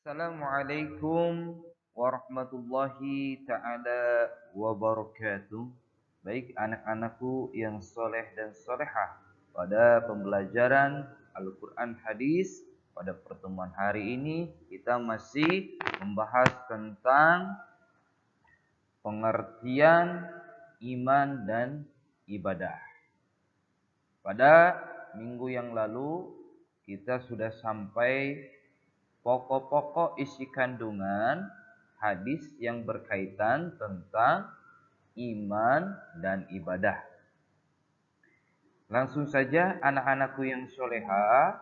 Assalamualaikum warahmatullahi ta'ala wabarakatuh. Baik anak-anakku yang soleh dan solehah, pada pembelajaran Al-Quran Hadis pada pertemuan hari ini kita masih membahas tentang pengertian iman dan ibadah. Pada minggu yang lalu kita sudah sampai pokok-pokok isi kandungan hadis yang berkaitan tentang iman dan ibadah. Langsung saja anak-anakku yang soleha,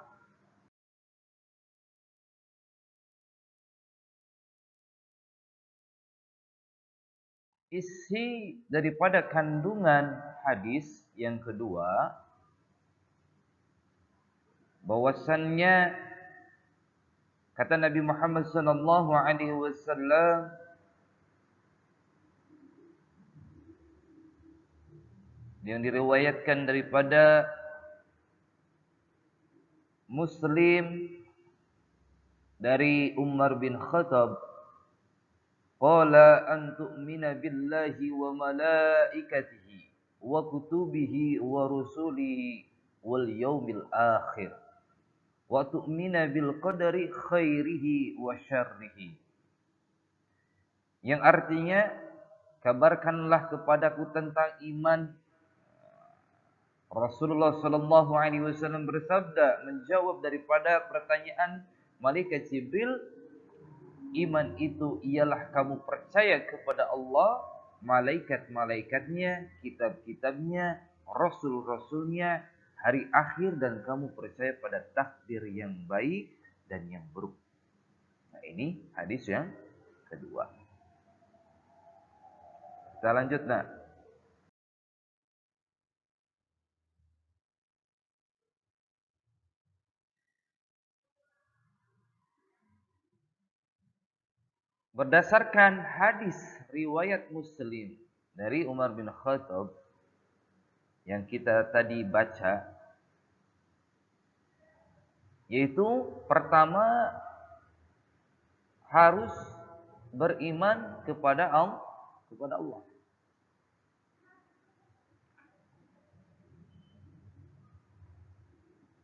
isi daripada kandungan hadis yang kedua, bahwasannya kata Nabi Muhammad sallallahu alaihi wasallam, yang diriwayatkan daripada Muslim dari Umar bin Khattab, qala an tu'mina billahi wa malaikatihi wa kutubihi wa rusulihi wal yaumil akhir wa tu'mina bil qadari khairihi wa syarrihi. Yang artinya, kabarkanlah kepadaku tentang iman. Rasulullah sallallahu alaihi wasallam bersabda menjawab daripada pertanyaan malaikat Jibril, iman itu ialah kamu percaya kepada Allah, malaikat-malaikatnya, kitab-kitabnya, rasul-rasulnya, hari akhir, dan kamu percaya pada takdir yang baik dan yang buruk. Nah, ini hadis yang kedua. Kita lanjut, nah. Berdasarkan hadis riwayat Muslim dari Umar bin Khattab yang kita tadi baca, yaitu pertama harus beriman kepada Allah.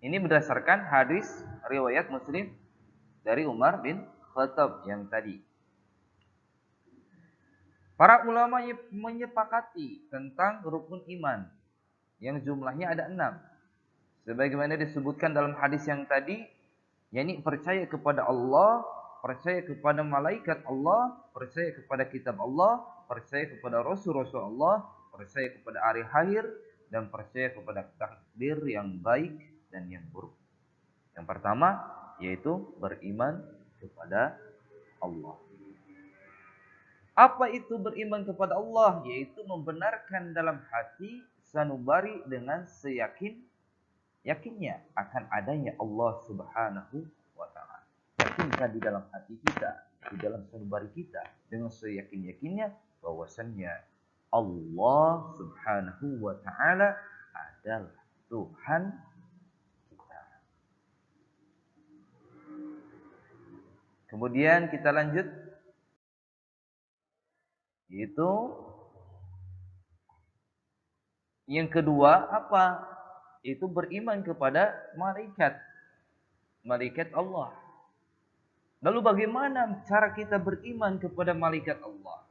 Ini berdasarkan hadis riwayat Muslim dari Umar bin Khattab yang tadi. Para ulama menyepakati tentang rukun iman yang jumlahnya ada 6. Sebagaimana disebutkan dalam hadis yang tadi, yakni percaya kepada Allah, percaya kepada malaikat Allah, percaya kepada kitab Allah, percaya kepada rasul-rasul Allah, percaya kepada hari akhir, dan percaya kepada takdir yang baik dan yang buruk. Yang pertama yaitu beriman kepada Allah. Apa itu beriman kepada Allah? Yaitu membenarkan dalam hati sanubari dengan yakinnya akan adanya Allah Subhanahu wa taala. Yakinkan di dalam hati kita, di dalam sanubari kita dengan seyakin-yakinnya bahwasannya Allah Subhanahu wa taala adalah Tuhan kita. Kemudian kita lanjut, yaitu yang kedua apa? Itu beriman kepada malaikat Allah. Lalu bagaimana cara kita beriman kepada malaikat Allah?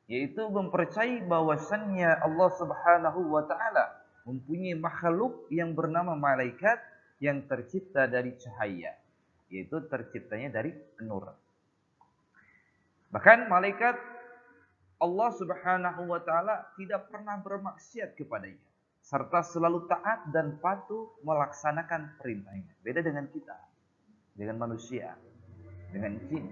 Yaitu mempercayai bahwasannya Allah Subhanahu wa taala mempunyai makhluk yang bernama malaikat yang tercipta dari cahaya, yaitu terciptanya dari nur. Bahkan malaikat Allah Subhanahu wa taala tidak pernah bermaksiat kepadanya, serta selalu taat dan patuh melaksanakan perintahnya. Beda dengan kita, dengan manusia, dengan jin.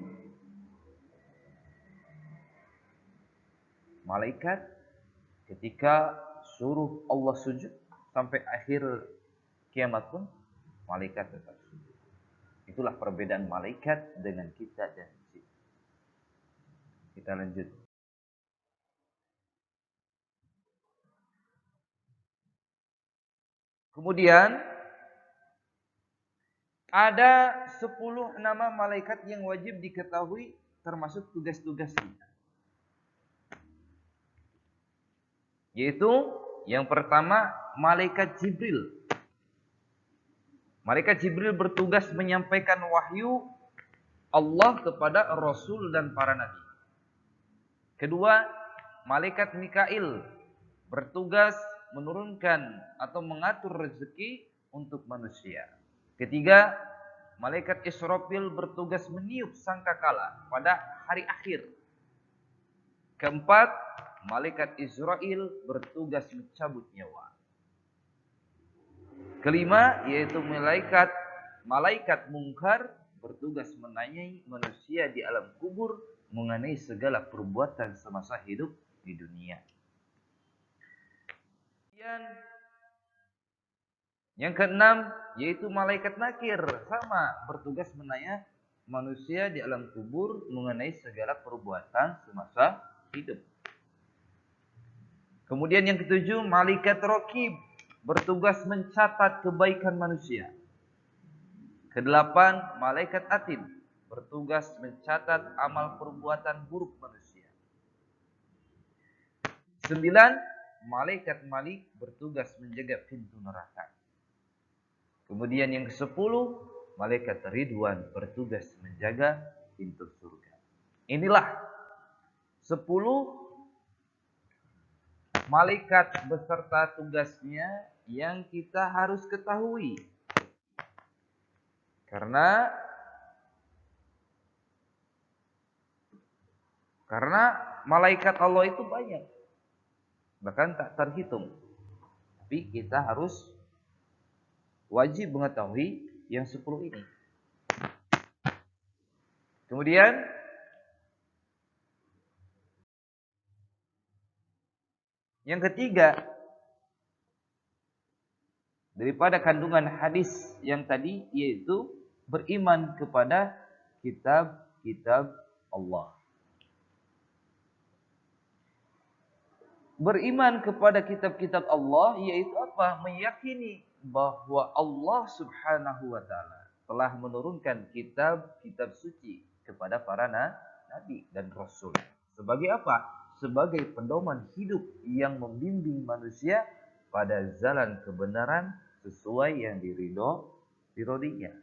Malaikat ketika suruh Allah sujud sampai akhir kiamat pun malaikat tetap sujud. Itulah perbedaan malaikat dengan kita dan jin. Kita lanjut. Kemudian Ada 10 nama malaikat yang wajib diketahui termasuk tugas-tugasnya. Yaitu yang pertama malaikat Jibril. Malaikat Jibril bertugas menyampaikan wahyu Allah kepada Rasul dan para nabi. Kedua, malaikat Mikail bertugas menurunkan atau mengatur rezeki untuk manusia. Ketiga, malaikat Israfil bertugas meniup sangkakala pada hari akhir. Keempat, malaikat Israel bertugas mencabut nyawa. Kelima, yaitu malaikat Mungkar bertugas menanyai manusia di alam kubur mengenai segala perbuatan semasa hidup di dunia. Yang keenam, yaitu malaikat Nakir, sama bertugas menanya manusia di alam kubur mengenai segala perbuatan semasa hidup. Kemudian yang ketujuh, malaikat Raqib bertugas mencatat kebaikan manusia. Kedelapan, malaikat Atid bertugas mencatat amal perbuatan buruk manusia. 9, malaikat Malik bertugas menjaga pintu neraka. Kemudian yang ke-10, malaikat Ridwan bertugas menjaga pintu surga. Inilah 10 malaikat beserta tugasnya yang kita harus ketahui. Karena malaikat Allah itu banyak. Bahkan tak terhitung. Tapi kita harus wajib mengetahui yang 10 ini. Kemudian yang ketiga, daripada kandungan hadis yang tadi, yaitu beriman kepada kitab-kitab Allah. Beriman kepada kitab-kitab Allah yaitu apa? Meyakini bahwa Allah Subhanahu wa taala telah menurunkan kitab-kitab suci kepada para nabi dan rasul. Sebagai apa? Sebagai pedoman hidup yang membimbing manusia pada jalan kebenaran sesuai yang diridhoinya,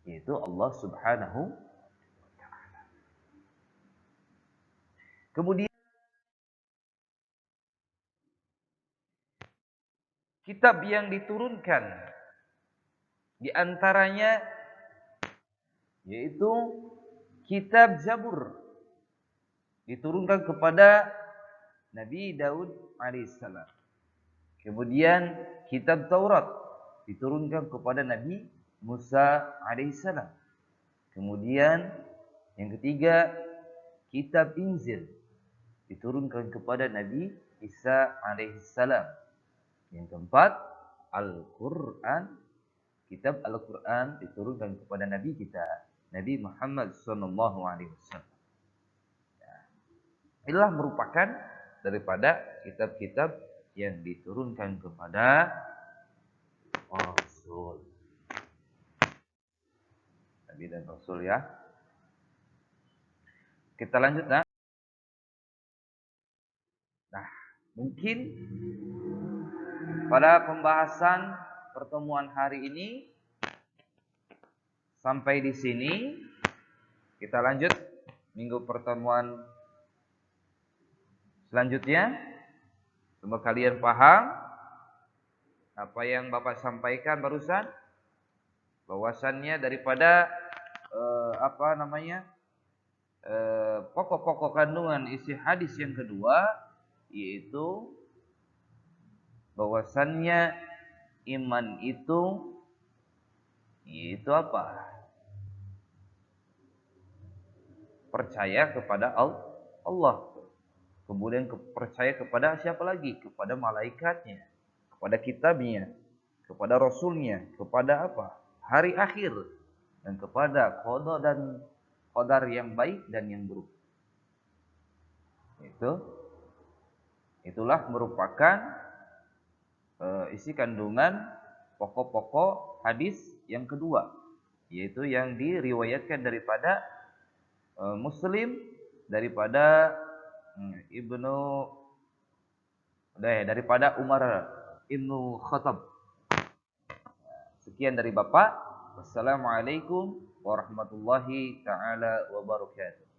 yaitu Allah Subhanahu wa taala. Kemudian kitab yang diturunkan di antaranya yaitu kitab Zabur, diturunkan kepada Nabi Daud alaihissalam. Kemudian kitab Taurat diturunkan kepada Nabi Musa alaihissalam. Kemudian yang ketiga, kitab Injil diturunkan kepada Nabi Isa alaihissalam. Yang keempat, Al-Quran, kitab Al-Quran diturunkan kepada Nabi kita, Nabi Muhammad SAW. Inilah merupakan daripada kitab-kitab yang diturunkan kepada Rasul, Nabi dan Rasul ya. Kita lanjut nah. Mungkin pada pembahasan pertemuan hari ini sampai di sini. Kita lanjut minggu pertemuan selanjutnya. Semoga kalian paham apa yang Bapak sampaikan barusan, bahwasannya daripada pokok-pokok kandungan isi hadis yang kedua, yaitu bahwasannya iman itu apa? Percaya kepada Allah. Kemudian percaya kepada siapa lagi? Kepada malaikatnya, kepada kitabnya, kepada rasulnya, kepada apa? Hari akhir, dan kepada qada dan qadar yang baik dan yang buruk. Itulah merupakan isi kandungan pokok-pokok hadis yang kedua. yaitu yang diriwayatkan daripada Muslim, daripada daripada Umar Ibnu Khattab. Sekian dari Bapak. Wassalamualaikum warahmatullahi taala wabarakatuh.